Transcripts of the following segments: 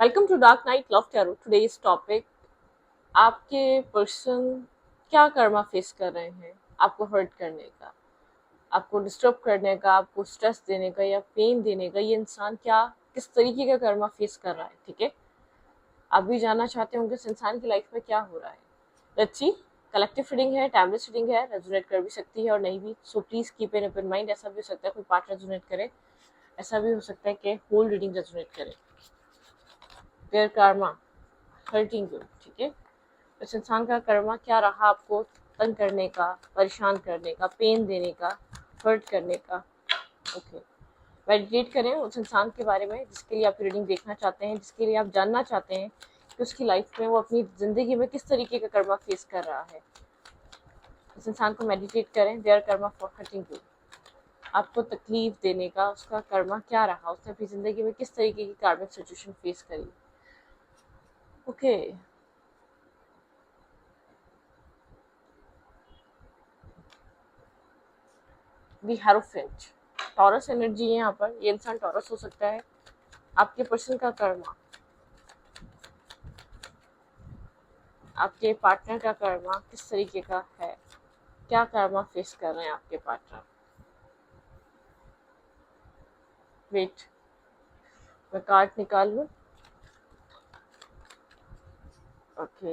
Welcome to dark night love tarot. Today's topic, आपके person क्या karma face कर रहे हैं आपको हर्ट करने का, आपको डिस्टर्ब करने का, आपको स्ट्रेस देने का या पेन देने का। ये इंसान क्या किस तरीके का कर्मा फेस कर रहा है, ठीक है। आप भी जानना चाहते होंगे इस इंसान की लाइफ में क्या हो रहा है। Let's see. कलेक्टिव रीडिंग है, टाइमलेस रीडिंग है, रेजोनेट कर भी सकती है और नहीं भी। So please keep an open mind. ऐसा भी हो सकता है कोई पार्ट रेजोनेट करे, ऐसा भी हो सकता है कि होल रीडिंग रेजोनेट करे। देयर कर्मा हर्टिंग यू, ठीक है। इस इंसान का कर्मा क्या रहा आपको तंग करने का, परेशान करने का, पेन देने का, हर्ट करने का। ओके, मेडिटेट करें उस इंसान के बारे में जिसके लिए आप रीडिंग देखना चाहते हैं, जिसके लिए आप जानना चाहते हैं कि उसकी लाइफ में वो अपनी जिंदगी में किस तरीके का कर्मा फेस कर रहा है। उस इंसान को मेडिटेट करें। Their karma for hurting you, आपको तकलीफ देने का उसका कर्मा क्या रहा, उसने अपनी जिंदगी में किस तरीके की कार्मिक सिचुएशन फेस करी। ओके, दी हेरोफेंट, टॉरस एनर्जी है यहाँ पर। ये इंसान टॉरस हो सकता है। आपके पर्सन का कर्मा, आपके पार्टनर का कर्मा किस तरीके का है, क्या कर्मा फेस कर रहे हैं आपके पार्टनर। वेट, मैं कार्ड निकाल लूं। ओके,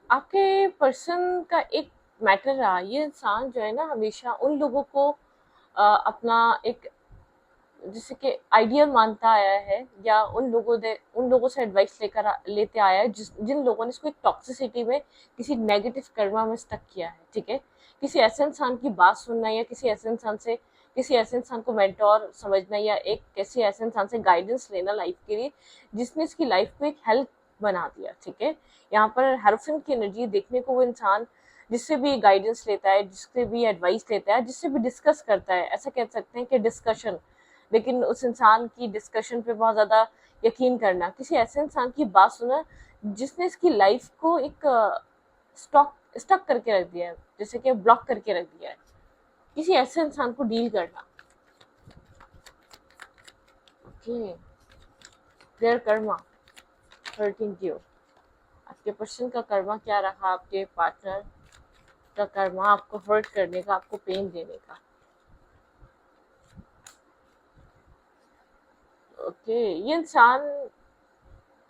आपके पर्सन का एक मैटर रहा। ये इंसान जो है ना, हमेशा उन लोगों को अपना एक जैसे कि आइडियल मानता आया है, या उन लोगों से एडवाइस लेते आया है जिन लोगों ने इसको एक टॉक्सिसिटी में, किसी नेगेटिव कर्मा में स्टक किया है, ठीक है। किसी ऐसे इंसान की बात सुनना, या किसी ऐसे इंसान को मेंटोर समझना, या एक किसी ऐसे इंसान से गाइडेंस लेना लाइफ के लिए, जिसने इसकी लाइफ को एक हेल्प बना दिया, ठीक है। यहाँ पर हेरोफिन की एनर्जी देखने को, वो इंसान जिससे भी गाइडेंस लेता है, जिससे भी एडवाइस लेता है, जिससे भी डिस्कस करता है, ऐसा कह सकते हैं कि डिस्कशन, लेकिन उस इंसान की डिस्कशन पे बहुत ज़्यादा यकीन करना, किसी ऐसे इंसान की बात सुना जिसने इसकी लाइफ को एक स्टॉक स्टक करके रख दिया है, जैसे कि ब्लॉक करके रख दिया है, किसी ऐसे इंसान को डील करना। Okay, their karma hurting you, आपके पर्सन का कर्मा क्या रहा, आपके पार्टनर का कर्मा आपको हर्ट करने का, आपको पेन देने का। ओके, ये इंसान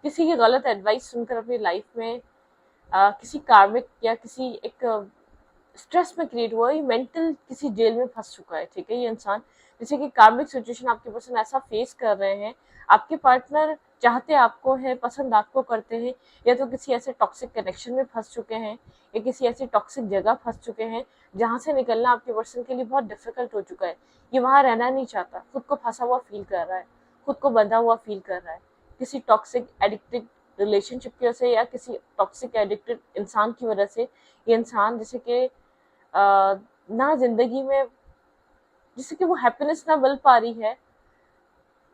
किसी की गलत एडवाइस सुनकर अपनी लाइफ में किसी कार्मिक या किसी एक स्ट्रेस में क्रिएट हुआ, ये मेंटल किसी जेल में फंस चुका है, ठीक है। ये इंसान जैसे कि कार्मिक सिचुएशन आपके पर्सन ऐसा फेस कर रहे हैं, आपके पार्टनर चाहते आपको है, पसंद आपको करते हैं, या तो किसी ऐसे टॉक्सिक कनेक्शन में फंस चुके हैं, या किसी ऐसी टॉक्सिक जगह फंस चुके हैं जहां से निकलना आपके पर्सन के लिए बहुत डिफिकल्ट हो चुका है। ये वहां रहना नहीं चाहता, खुद को फंसा हुआ फील कर रहा है, खुद को बंधा हुआ फील कर रहा है, किसी टॉक्सिक एडिक्टेड रिलेशनशिप की वजह से, या किसी टॉक्सिक एडिक्टेड इंसान की वजह से। ये इंसान जैसे कि ना जिंदगी में जिससे कि वो हैप्पीनेस ना मिल पा रही है,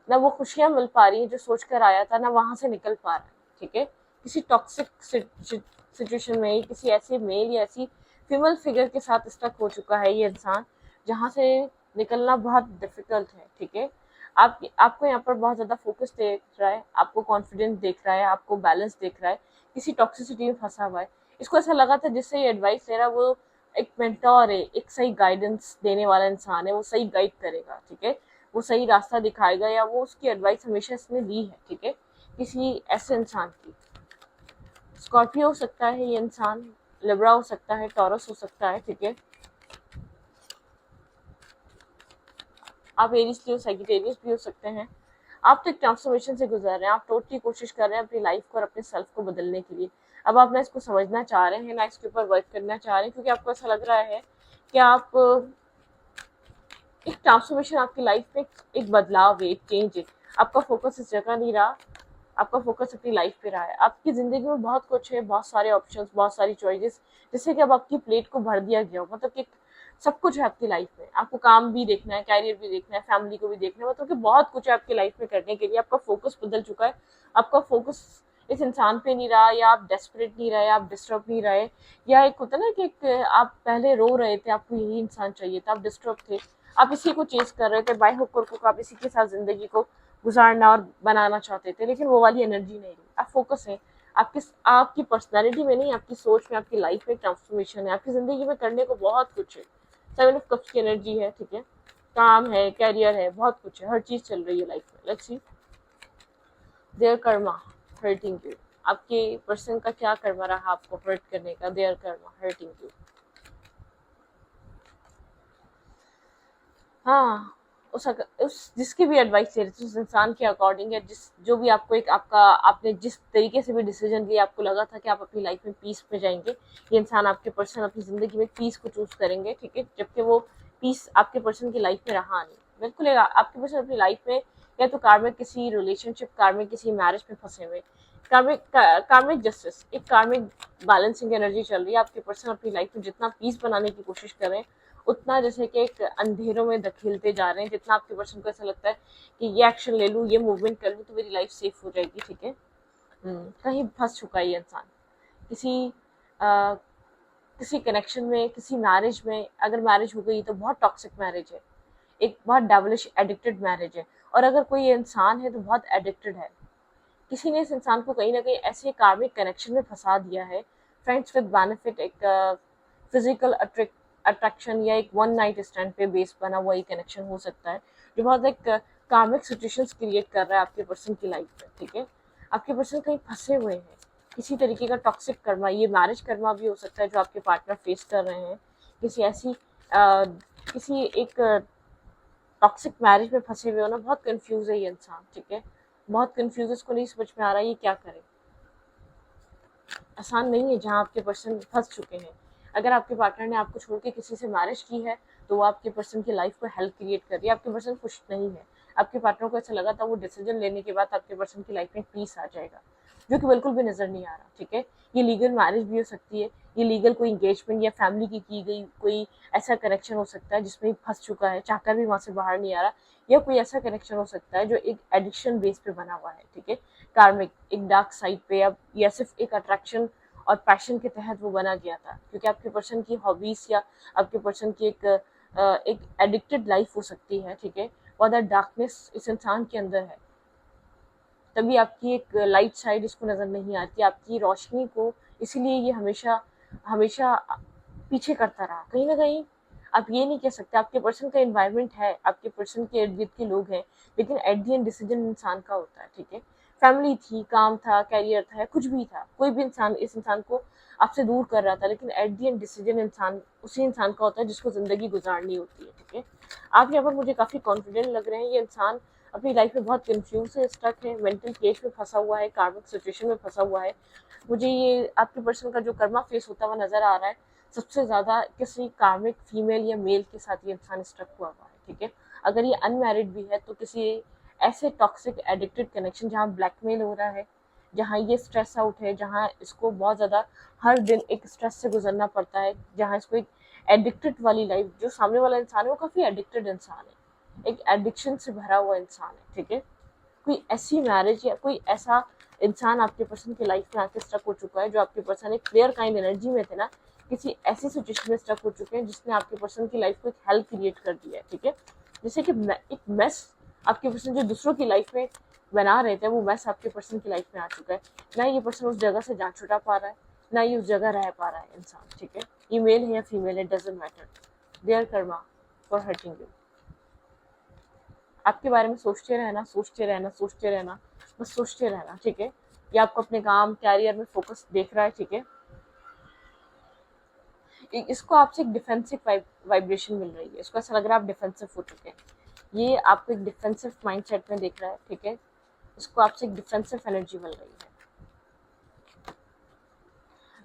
ना वो खुशियां मिल पा रही है जो सोच कर आया था, ना वहां से निकल पा रहा है, ठीक है। किसी टॉक्सिक सिचुएशन में, किसी ऐसे मेल या ऐसी फीमेल फिगर के साथ स्टक हो चुका है ये इंसान, जहां से निकलना बहुत डिफिकल्ट है, ठीक है। आपको यहाँ पर बहुत ज्यादा फोकस देख रहा है, आपको कॉन्फिडेंस देख रहा है, आपको बैलेंस देख रहा है, किसी टॉक्सिसिटी में फंसा हुआ है। इसको ऐसा लगा था जिससे ये एडवाइस ले रहा है वो एक मेंटोर है, एक सही गाइडेंस देने वाला इंसान है, वो सही गाइड करेगा, ठीक है। वो सही रास्ता दिखाएगा, या वो उसकी एडवाइस हमेशा इसने ली है, ठीक है। किसी ऐसे इंसान की, स्कॉर्पियो हो सकता है ये इंसान, लिब्रा हो सकता है, टॉरस हो सकता है, ठीक है। आप एरीज लियो, सैजिटेरियस भी हो सकते हैं। आप तो एक ट्रांसफॉर्मेशन से गुजर रहे हैं, आप टोटली कोशिश कर रहे हैं अपनी लाइफ को और अपने सेल्फ को बदलने के लिए। अब आप ना इसको समझना चाह रहे हैं, ना इसके ऊपर वर्क करना चाह रहे हैं, क्योंकि आपको ऐसा लग रहा है कि आप एक ट्रांसफॉर्मेशन, आपकी लाइफ में एक बदलाव है, एक चेंज है। आपका फोकस इस जगह नहीं रहा, आपका फोकस अपनी लाइफ पे रहा है। आपकी जिंदगी में बहुत कुछ है, बहुत सारे ऑप्शंस, बहुत सारी चॉइसेस, जिससे कि अब आपकी प्लेट को भर दिया गया हो, मतलब कि सब कुछ है आपकी लाइफ में, आपको काम भी देखना है, कैरियर भी देखना है, फैमिली को भी देखना है, मतलब कि बहुत कुछ है आपकी लाइफ में करने के लिए। आपका फोकस बदल चुका है, आपका फोकस इस इंसान पे नहीं रहा, या आप डेस्परेट नहीं रहे, आप डिस्टर्ब नहीं रहे, या एक होता है ना कि एक आप पहले रो रहे थे, आपको यही इंसान चाहिए था, आप डिस्टर्ब थे, आप इसी को चेज कर रहे थे बाय हुक और क्रुक, आप इसी के साथ जिंदगी को गुजारना और बनाना चाहते थे, लेकिन वो वाली एनर्जी नहीं रही। आप फोकस है, आपकी पर्सनैलिटी में नहीं, आपकी सोच में, आपकी लाइफ में ट्रांसफॉर्मेशन है, आपकी जिंदगी में करने को बहुत कुछ है। 7 ऑफ कप्स की एनर्जी है, ठीक है, काम है, कैरियर है, बहुत कुछ है, हर चीज चल रही है लाइफ में। Let's see their karma hurting you, आपके पर्सन का क्या कर्मा रहा आपको हर्ट करने का, देयर कर्मा हर्टिंग यू। हाँ, उस जिसकी भी एडवाइस दे रहे थे उस इंसान के अकॉर्डिंग, या जिस जो भी आपको एक आपका आपने जिस तरीके से भी डिसीजन लिया, आपको लगा था कि आप अपनी लाइफ में पीस में जाएंगे, ये इंसान आपके पर्सन अपनी जिंदगी में पीस को चूज करेंगे, ठीक है, जबकि वो पीस आपके पर्सन की लाइफ में रहा नहीं। बिल्कुल आपके पर्सन अपनी लाइफ में या तो कार्मिक किसी रिलेशनशिप, कार्मिक किसी मैरिज में फंसे हुए, कार्मिक जस्टिस, एक कार्मिक बैलेंसिंग एनर्जी चल रही है। आपके पर्सन अपनी लाइफ में जितना पीस बनाने की कोशिश कर रहे हैं, उतना जैसे कि एक अंधेरों में धकेलते जा रहे हैं, जितना आपके पर्सन को ऐसा लगता है कि ये एक्शन ले लूँ, ये मूवमेंट कर लूँ तो मेरी लाइफ सेफ हो जाएगी, ठीक है। कहीं फंस चुका है ये इंसान, किसी आ, किसी कनेक्शन में, किसी मैरिज में। अगर मैरिज हो गई तो बहुत टॉक्सिक मैरिज है, एक बहुत डेवलिश एडिक्टेड मैरिज है, और अगर कोई इंसान है तो बहुत एडिक्टेड है। किसी ने इस इंसान को कहीं ना कहीं ऐसे कार्मिक कनेक्शन में फंसा दिया है, फ्रेंड्स विद बेनिफिट, एक फिजिकल अट्रैक्शन या एक वन नाइट स्टैंड पे बेस बना हुआ ये कनेक्शन हो सकता है, जो बहुत एक कार्मिक सिचुएशंस क्रिएट कर रहा है आपके पर्सन की लाइफ में, ठीक है। आपके पर्सन कहीं फंसे हुए हैं, किसी तरीके का टॉक्सिक कर्मा, ये मैरिज कर्मा भी हो सकता है जो आपके पार्टनर फेस कर रहे हैं, किसी ऐसी किसी एक टॉक्सिक मैरिज में फंसे हुए हो ना, बहुत कंफ्यूज है ये इंसान, ठीक है, बहुत कंफ्यूज, इसको नहीं समझ में आ रहा है ये क्या करे। आसान नहीं है जहाँ आपके पर्सन फंस चुके हैं। अगर आपके पार्टनर ने आपको छोड़ के किसी से मैरिज की है तो वो आपके पर्सन की लाइफ को हेल्प क्रिएट कर रही है, आपके पर्सन खुश नहीं है, आपके पार्टनर को ऐसा लगा था वो डिसीजन लेने के बाद आपके पर्सन की लाइफ में पीस आ जाएगा, जो कि बिल्कुल भी नजर नहीं आ रहा, ठीक है। ये लीगल मैरिज भी हो सकती है, ये लीगल कोई इंगेजमेंट या फैमिली की गई कोई ऐसा कनेक्शन हो सकता है जिसमें फंस चुका है, चाहकर भी वहां से बाहर नहीं आ रहा, या कोई ऐसा कनेक्शन हो सकता है जो एक एडिक्शन बेस पे बना हुआ है, ठीक है, कार्मिक, एक डार्क साइड पे, या सिर्फ एक अट्रैक्शन और पैशन के तहत वो बना गया था, क्योंकि आपके पर्सन की हॉबीज या आपके पर्सन की एक एडिक्टेड लाइफ हो सकती है, ठीक है, और दैट डार्कनेस इस इंसान के अंदर है, तभी आपकी एक लाइट साइड इसको नजर नहीं आती, आपकी रोशनी को, इसीलिए ये हमेशा हमेशा पीछे करता रहा। कहीं ना कहीं आप ये नहीं कह सकते, आपके पर्सन का एनवायरनमेंट है, आपके पर्सन के इर्द गिर्द के लोग हैं, लेकिन एट दी एंड डिसीजन इंसान का होता है, ठीक है। फैमिली थी, काम था, कैरियर था, कुछ भी था, कोई भी इंसान इस इंसान को आपसे दूर कर रहा था, लेकिन एट दी एंड डिसीजन इंसान उसी इंसान का होता है जिसको जिंदगी गुजारनी होती है, ठीक है। आप यहाँ पर मुझे काफी कॉन्फिडेंट लग रहे हैं, ये इंसान अपनी लाइफ में बहुत कंफ्यूज है, स्टक है, मेंटल केस में फंसा हुआ है, कार्मिक सिचुएशन में फंसा हुआ है। मुझे ये आपके पर्सन का जो कर्मा फेस होता हुआ नजर आ रहा है, सबसे ज्यादा किसी कार्मिक फीमेल या मेल के साथ ये इंसान स्टक हुआ है, ठीक है। अगर ये अनमैरिड भी है तो किसी ऐसे टॉक्सिक एडिक्टेड कनेक्शन जहाँ ब्लैकमेल हो रहा है, जहाँ ये स्ट्रेस आउट है, जहाँ इसको बहुत ज्यादा हर दिन एक स्ट्रेस से गुजरना पड़ता है, जहाँ इसको एक एडिक्टेड वाली लाइफ, जो सामने वाला इंसान है वो काफी एडिक्टेड इंसान है, एक एडिक्शन से भरा हुआ इंसान है, ठीक है। कोई ऐसी मैरिज या कोई ऐसा इंसान आपके पर्सन की लाइफ में आके स्टक हो चुका है, जो आपके पर्सन एक क्लियर काइंड एनर्जी में थे ना, किसी ऐसी सिचुएशन में स्टक हो चुके हैं जिसने आपके पर्सन की लाइफ को एक हेल्प क्रिएट कर दिया है, ठीक है। जैसे कि एक मेस आपके पर्सन जो दूसरों की लाइफ में बना रहे थे, वो मैस आपके पर्सन की लाइफ में आ चुका है। ना ये पर्सन उस जगह से जान छुटा पा रहा है, ना ये उस जगह रह पा रहा है इंसान, ठीक है। ये मेल है या फीमेल है, doesn't matter, their karma for hurting you. आपके बारे में सोचते रहना, सोचते रहना, सोचते रहना, बस सोचते रहना, ठीक है। ये आपको अपने काम कैरियर में फोकस देख रहा है, ठीक है। इसको आपसे एक डिफेंसिव वाइब्रेशन मिल रही है, इसको ऐसा लग रहा है आप डिफेंसिव हो चुके हैं, ये आपको एक डिफेंसिव माइंडसेट में देख रहा है, ठीक है। इसको आपसे एक डिफेंसिव एनर्जी मिल रही है,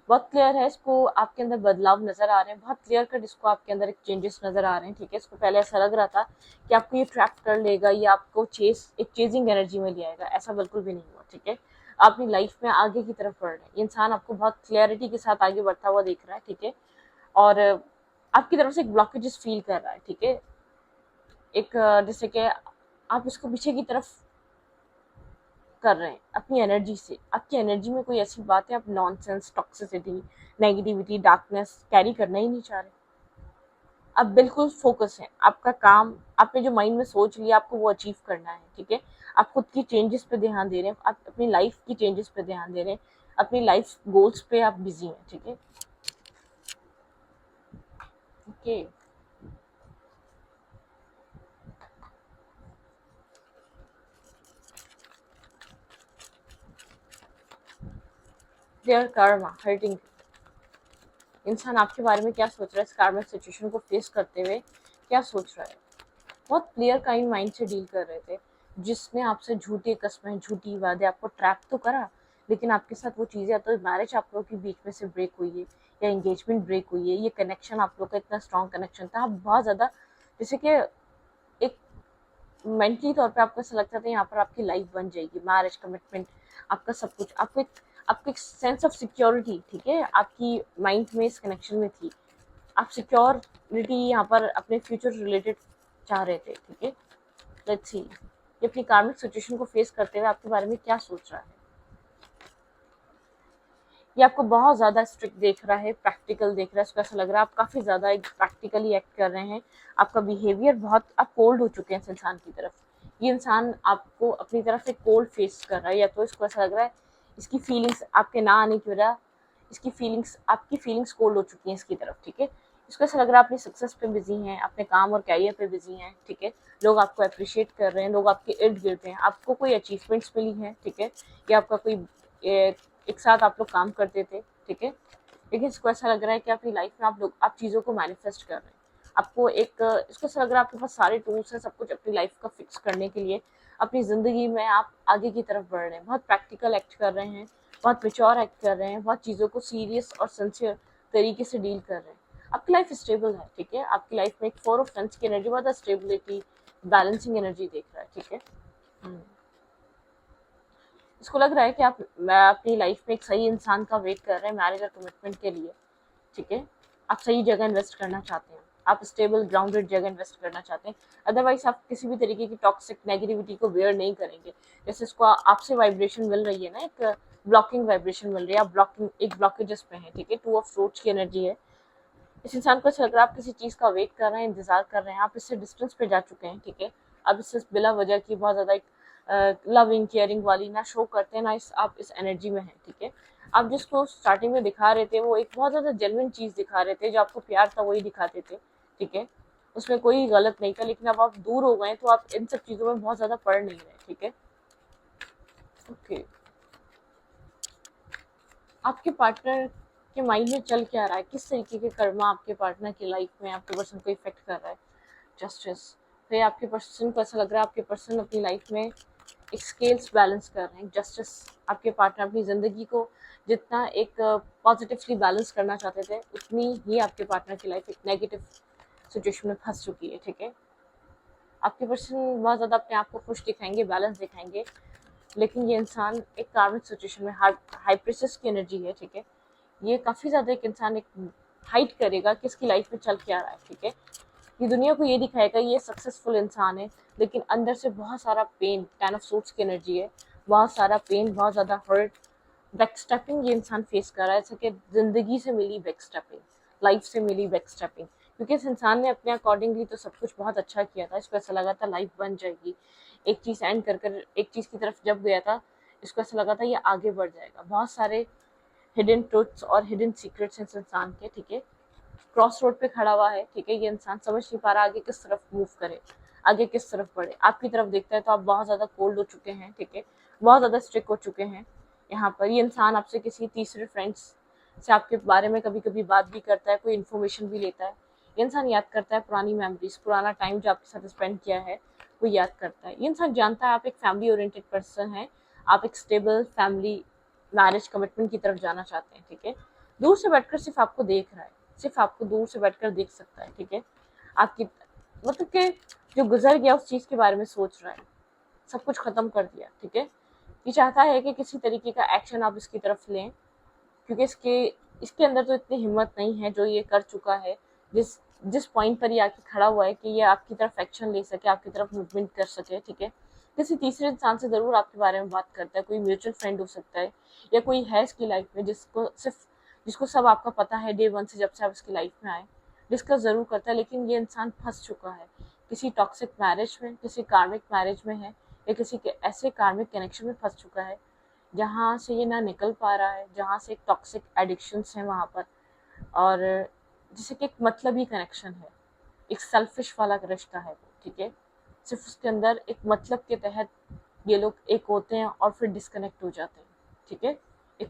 बहुत क्लियर है, इसको आपके अंदर बदलाव नजर आ रहे हैं, बहुत क्लियर कट इसको आपके अंदर एक चेंजेस नजर आ रहे हैं, ठीक है। इसको पहले ऐसा लग रहा था कि आपको ये ट्रैप कर लेगा, या आपको एक चेजिंग एनर्जी में ले आएगा, ऐसा बिल्कुल भी नहीं हुआ, ठीक है। आप अपनी लाइफ में आगे की तरफ बढ़ रहे हैं, ये इंसान आपको बहुत क्लियरिटी के साथ आगे बढ़ता हुआ देख रहा है, ठीक है। और आपकी तरफ से एक ब्लॉकेजेस फील कर रहा है, ठीक है। एक जैसे कि आप इसको पीछे की तरफ कर रहे हैं अपनी एनर्जी से, आपकी एनर्जी में कोई ऐसी बात है, आप nonsense, toxicity, negativity, darkness carry करना ही नहीं चाह रहे। आप बिल्कुल फोकस हैं, आपका काम, आपने जो माइंड में सोच लिया आपको वो अचीव करना है, ठीक है। आप खुद की चेंजेस पे ध्यान दे रहे हैं, आप अपनी लाइफ की चेंजेस पे ध्यान दे रहे हैं, अपनी लाइफ गोल्स पे आप बिजी हैं, ठीक है। Okay, their karma hurting. इंसान आपके बारे में क्या सोच रहा है, इस कार्मिक सिचुएशन को फेस करते हुए क्या सोच रहा है। बहुत क्लियर काइंड माइंड से डील कर रहे थे, जिसने आपसे झूठी कस्में, झूठी वादे, आपको ट्रैप तो करा, लेकिन आपके साथ वो चीज़ें, या तो मैरिज आप लोगों के बीच में से ब्रेक हुई है, या एंगेजमेंट ब्रेक हुई है, ये कनेक्शन आप लोग का इतना स्ट्रॉन्ग कनेक्शन था, आप बहुत ज़्यादा जैसे कि एक मेंटली तौर पे आपको ऐसा लगता था यहाँ पर आपकी लाइफ बन जाएगी, मैरिज, कमिटमेंट, आपका सब कुछ, आपको एक सेंस ऑफ सिक्योरिटी, ठीक है, आपकी माइंड में इस कनेक्शन में थी, आप सिक्योरिटी यहाँ पर अपने फ्यूचर रिलेटेड चाह रहे थे, ठीक है। लेट्स सी ये अपनी कार्मिक सिचुएशन को फेस करते हुए आपके बारे में क्या सोच रहा है। ये आपको बहुत ज़्यादा स्ट्रिक्ट देख रहा है, प्रैक्टिकल देख रहा है, उसको ऐसा लग रहा है आप काफ़ी ज़्यादा एक प्रैक्टिकली एक्ट कर रहे हैं, आपका बिहेवियर बहुत, आप कोल्ड हो चुके हैं इस इंसान की तरफ। ये इंसान आपको अपनी तरफ से कोल्ड फेस कर रहा है, या तो इसको ऐसा लग रहा है इसकी फीलिंग्स आपके ना आने की वजह, इसकी फीलिंग्स, आपकी फीलिंग्स कोल्ड हो चुकी हैं इसकी तरफ, ठीक है। इसको ऐसा लग रहा है अपनी सक्सेस पे बिजी हैं, अपने काम और कैरियर पे बिजी हैं, ठीक है। लोग आपको अप्रिशिएट कर रहे हैं, लोग आपके इर्द गिर्द हैं, आपको कोई अचीवमेंट्स मिली हैं, ठीक है, या आपका कोई एक साथ आप लोग काम करते थे, ठीक है। लेकिन इसको ऐसा लग रहा है कि अपनी लाइफ में आप चीज़ों को मैनिफेस्ट कर रहे हैं, आपको एक इसको ऐसा लग रहा है आपके पास सारे टूल्स हैं, सब कुछ अपनी लाइफ का फिक्स करने के लिए, अपनी ज़िंदगी में आप आगे की तरफ बढ़ रहे हैं, बहुत प्रैक्टिकल एक्ट कर रहे हैं, बहुत मेच्योर एक्ट कर रहे हैं, बहुत चीज़ों को सीरियस और सिंसियर तरीके से डील कर रहे हैं। आपकी लाइफ स्टेबल है, ठीक है। आपकी लाइफ में एक 4 ऑफ फ्रेंड्स की एनर्जी, बहुत स्टेबिलिटी, बैलेंसिंग एनर्जी देख रहा है, ठीक है। इसको लग रहा है कि आप अपनी लाइफ में एक सही इंसान का वेट कर रहे हैं मैरिज और कमिटमेंट के लिए, ठीक है। आप सही जगह इन्वेस्ट करना चाहते हैं, आप स्टेबल ग्राउंडेड जगह इन्वेस्ट करना चाहते हैं, अदरवाइज आप किसी भी तरीके की टॉक्सिक नेगेटिविटी को वेयर नहीं करेंगे। जैसे इसको आपसे वाइब्रेशन मिल रही है ना, एक ब्लॉकिंग वाइब्रेशन मिल रही है, आप ब्लॉकेजेस पे हैं, ठीक है। 2 ऑफ सोर्ड्स की एनर्जी है। इस इंसान को ऐसा लग रहा है आप किसी चीज़ का वेट कर रहे हैं, इंतजार कर रहे हैं, आप इससे डिस्टेंस पे जा चुके हैं, ठीक है। अब इससे बिला वजह की बहुत ज़्यादा एक लविंग केयरिंग वाली ना शो करते हैं, ना आप इस एनर्जी में हैं, ठीक है। आप जिसको स्टार्टिंग में दिखा रहे थे वो एक बहुत ज़्यादा जेन्युइन चीज़ दिखा रहे थे, जो आपको प्यार था वही दिखाते थे, ठीक है। उसमें कोई गलत नहीं था, लेकिन अब आप दूर हो गए तो आप इन सब चीज़ों में बहुत ज़्यादा पढ़ नहीं रहे, ठीक है। ओके, आपके पार्टनर के माइंड में चल क्या रहा है, किस तरीके के कर्मा आपके पार्टनर की लाइफ में आपके पर्सन को इफेक्ट कर रहा है। जस्टिस, फिर आपके पर्सन को ऐसा लग रहा है आपके पर्सन अपनी लाइफ में एक स्केल्स बैलेंस कर रहे हैं। जस्टिस, आपके पार्टनर अपनी ज़िंदगी को जितना एक पॉजिटिवली बैलेंस करना चाहते थे, उतनी ही आपके पार्टनर की लाइफ एक नेगेटिव सिचुएशन में फंस चुकी है, ठीक है। आपके पर्सन बहुत ज़्यादा अपने आप को खुश दिखाएंगे, बैलेंस दिखाएंगे, लेकिन ये इंसान एक कार्मिक सिचुएशन में हाइप्रेसिस की एनर्जी है, ठीक है। ये काफ़ी ज़्यादा एक इंसान एक हाइड करेगा कि इसकी लाइफ में चल क्या रहा है, ठीक है। ये दुनिया को ये दिखाएगा ये सक्सेसफुल इंसान है, लेकिन अंदर से बहुत सारा पेन, 10 ऑफ सोर्ड्स की एनर्जी है, बहुत सारा पेन, बहुत ज़्यादा हर्ट, बैकस्टेपिंग ये इंसान फेस कर रहा है, जैसे कि ज़िंदगी से मिली बैकस्टेपिंग, लाइफ से मिली बैकस्टेपिंग, क्योंकि इस इंसान ने अपने अकॉर्डिंगली तो सब कुछ बहुत अच्छा किया था, इसको ऐसा लगा था लाइफ बन जाएगी, एक चीज़ एंड कर एक चीज़ की तरफ जब गया था, इसको ऐसा लगा था ये आगे बढ़ जाएगा। बहुत सारे हिडन ट्रुथ्स और हिडन सीक्रेट्स इस इंसान के, ठीक है। क्रॉस रोड पे खड़ा हुआ है, ठीक है। ये इंसान समझ नहीं पा रहा आगे किस तरफ मूव करे, आगे किस तरफ बढ़े। आपकी तरफ देखता है तो आप बहुत ज़्यादा कोल्ड हो चुके हैं, ठीक है, बहुत ज़्यादा स्ट्रिक्ट हो चुके हैं। यहाँ पर ये इंसान आपसे किसी तीसरे फ्रेंड्स से आपके बारे में कभी कभी बात भी करता है, कोई इन्फॉर्मेशन भी लेता है। ये इंसान याद करता है पुरानी मेमोरीज, पुराना टाइम जो आपके साथ स्पेंड किया है वो याद करता है। ये इंसान जानता है आप एक फैमिली ओरिएंटेड पर्सन हैं, आप एक स्टेबल फैमिली मैरिज कमिटमेंट की तरफ जाना चाहते हैं, ठीक है। दूर से बैठकर सिर्फ आपको देख रहा है, सिर्फ आपको दूर से बैठकर देख सकता है, ठीक है। आपकी मतलब कि जो गुजर गया उस चीज़ के बारे में सोच रहा है, सब कुछ ख़त्म कर दिया, ठीक है। ये चाहता है कि किसी तरीके का एक्शन आप इसकी तरफ लें, क्योंकि इसके अंदर तो इतनी हिम्मत नहीं है जो ये कर चुका है, जिस जिस पॉइंट पर ये आके खड़ा हुआ है कि ये आपकी तरफ एक्शन ले सके, आपकी तरफ मूवमेंट कर सके, ठीक है। किसी तीसरे इंसान से ज़रूर आपके बारे में बात करता है, कोई म्यूचुअल फ्रेंड हो सकता है, या कोई है इसकी लाइफ में जिसको सब आपका पता है डे वन से, जब से आप इसकी लाइफ में आए, डिस्कस ज़रूर करता है। लेकिन ये इंसान फंस चुका है किसी टॉक्सिक मैरिज में, किसी कार्मिक मैरिज में है, या किसी के ऐसे कार्मिक कनेक्शन में फंस चुका है जहाँ से ये ना निकल पा रहा है, जहाँ से एक टॉक्सिक एडिक्शंस हैं वहाँ पर, और जिसे कि एक मतलब ही कनेक्शन है, एक सेल्फिश वाला रिश्ता है वो, ठीक है। सिर्फ उसके अंदर एक मतलब के तहत ये लोग एक होते हैं और फिर डिस्कनेक्ट हो जाते हैं, ठीक है। एक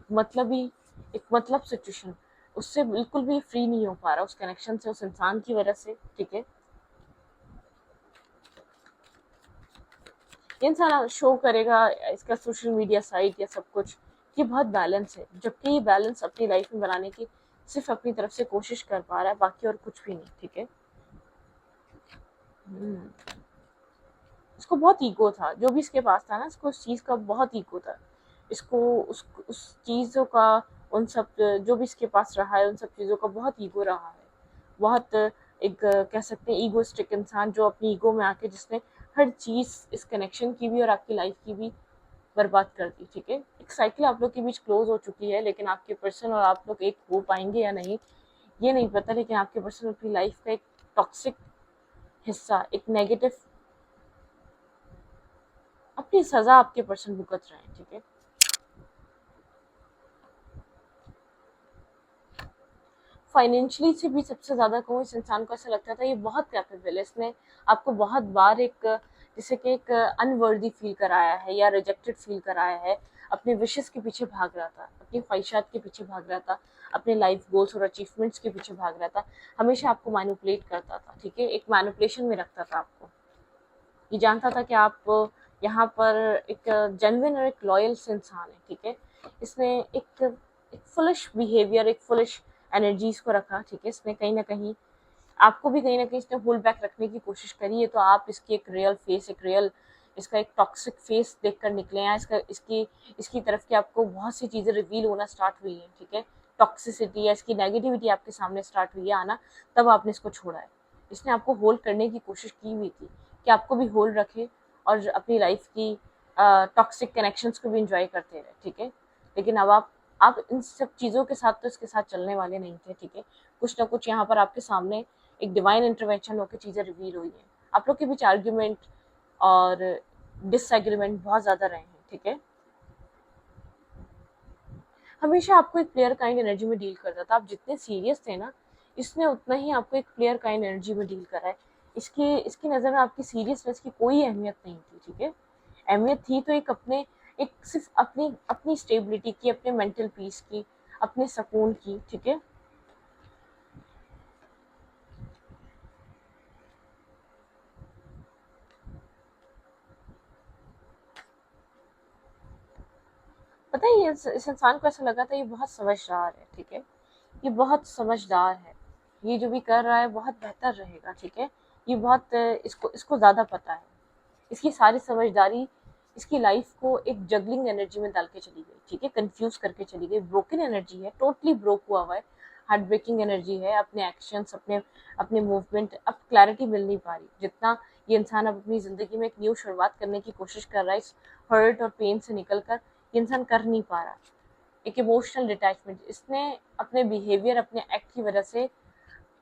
मतलब सिचुएशन, उससे बिल्कुल भी फ्री नहीं हो पा रहा, उस कनेक्शन से, उस इंसान की वजह से, ठीक है। ये इंसान शो करेगा इसका सोशल मीडिया साइट या सब कुछ, ये बहुत बैलेंस है, जबकि ये बैलेंस अपनी लाइफ में बनाने की सिर्फ अपनी तरफ से कोशिश कर पा रहा है, बाकी और कुछ भी नहीं, ठीक है। इसको बहुत ईगो था, जो भी इसके पास था ना, इसको उस चीज़ का बहुत ईगो था। इसको उस चीज़ों का, उन सब जो भी इसके पास रहा है, उन सब चीज़ों का बहुत ईगो रहा है। बहुत एक कह सकते हैं ईगोइस्टिक इंसान, जो अपनी ईगो में आके जिसने हर चीज़ इस कनेक्शन की भी और आपकी लाइफ की भी बर्बाद कर दी, ठीक है। एक साइकिल आप लोग के बीच क्लोज हो चुकी है, लेकिन आपके पर्सन और आप लोग एक हो पाएंगे या नहीं ये नहीं पता, लेकिन आपके पर्सन अपनी लाइफ का एक टॉक्सिक हिस्सा, एक नेगेटिव, अपनी सजा आपके पर्सन भुगत रहे हैं, ठीक है। फाइनेंशियली से भी सबसे ज़्यादा कहूँ, इस इंसान को ऐसा लगता था ये बहुत कैपेबल है, इसने आपको बहुत बार एक जैसे कि एक अनवर्दी फील कराया है या रिजेक्टेड फील कराया है, अपने विशेस के पीछे भाग रहा था, अपनी ख्वाहिशात के पीछे भाग रहा था, अपने लाइफ गोल्स और अचीवमेंट्स के पीछे भाग रहा था, हमेशा आपको मैनिपुलेट करता था, ठीक है, एक मैनिपुलेशन में रखता था आपको। ये जानता था कि आप यहाँ पर एक जेन्युइन और एक लॉयल से इंसान है, ठीक है। इसने एक फुलिश बिहेवियर, एक फुलिश एनर्जीज को रखा, ठीक है। इसने कहीं ना कहीं आपको भी कहीं ना कहीं इसने होल्ड बैक रखने की कोशिश करी है, तो आप इसकी एक रियल फेस, एक रियल इसका एक टॉक्सिक फेस देखकर निकले हैं, इसका इसकी इसकी तरफ की आपको बहुत सी चीज़ें रिवील होना स्टार्ट हुई हैं, ठीक है। टॉक्सिसिटी या इसकी नेगेटिविटी आपके सामने स्टार्ट हुई है आना, तब आपने इसको छोड़ा है। इसने आपको होल्ड करने की कोशिश की हुई थी कि आपको भी होल्ड रखे और अपनी लाइफ की टॉक्सिक कनेक्शंस को भी इंजॉय करते रहे, ठीक है। लेकिन अब आप इन सब चीज़ों के साथ तो इसके साथ चलने वाले नहीं थे, ठीक है। कुछ ना कुछ यहाँ पर आपके सामने एक डिवाइन इंटरवेंशन होकर चीज़ें रिवील हुई हैं। आप लोग के बीच आर्ग्यूमेंट और डिसएग्रीमेंट बहुत ज़्यादा रहे हैं, ठीक है। हमेशा आपको एक प्लेयर काइंड एनर्जी में डील करता था, आप जितने सीरियस थे ना, इसने उतना ही आपको एक प्लेयर काइंड एनर्जी में डील करा है। इसकी नज़र में आपकी सीरियसनेस की कोई अहमियत नहीं थी, ठीक है। अहमियत थी तो एक सिर्फ अपनी अपनी स्टेबिलिटी की, अपने मेंटल पीस की, अपने सुकून की, ठीक है। पता है, ये इस इंसान को ऐसा लगा था ये बहुत समझदार है, ठीक है। ये बहुत समझदार है, ये जो भी कर रहा है बहुत बेहतर रहेगा, ठीक है। ये बहुत इसको इसको ज़्यादा पता है। इसकी सारी समझदारी इसकी लाइफ को एक जगलिंग एनर्जी में डाल के चली गई, ठीक है, कंफ्यूज करके चली गई, ब्रोकन एनर्जी है, टोटली ब्रोक हुआ है, हार्ट ब्रेकिंग एनर्जी है। अपने एक्शंस, अपने अपने मूवमेंट, अब क्लैरिटी मिल नहीं पा रही। जितना ये इंसान अब अपनी ज़िंदगी में एक न्यू शुरुआत करने की कोशिश कर रहा है, इस हर्ट और पेन से निकल कर, ये इंसान कर नहीं पा रहा। एक इमोशनल डिटैचमेंट इसने अपने बिहेवियर, अपने एक्ट की वजह से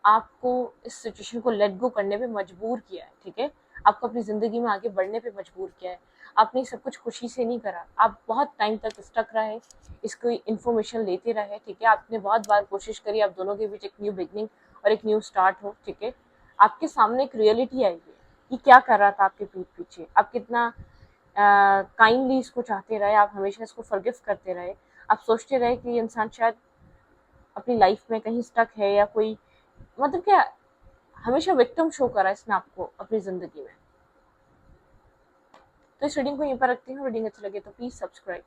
आपको इस सिचुएशन को लेट गो करने पे मजबूर किया है, ठीक है। आपको अपनी ज़िंदगी में आगे बढ़ने पे मजबूर किया है। आपने सब कुछ खुशी से नहीं करा, आप बहुत टाइम तक स्टक रहे, इसको इन्फॉर्मेशन लेते रहे, ठीक है। आपने बहुत बार कोशिश करी आप दोनों के बीच एक न्यू बिगनिंग और एक न्यू स्टार्ट हो, ठीक है। आपके सामने एक रियलिटी आई है कि क्या कर रहा था आपके पीठ पीछे, आप कितना काइंडली इसको चाहते रहे, आप हमेशा इसको फॉरगिव करते रहे, आप सोचते रहे कि ये इंसान शायद अपनी लाइफ में कहीं स्टक है, या कोई मतलब क्या, हमेशा विक्टिम शो करा इसने आपको अपनी ज़िंदगी में। तो इस रीडिंग को यहीं पर रखती हूँ। रीडिंग अच्छी लगे तो प्लीज़ सब्सक्राइब।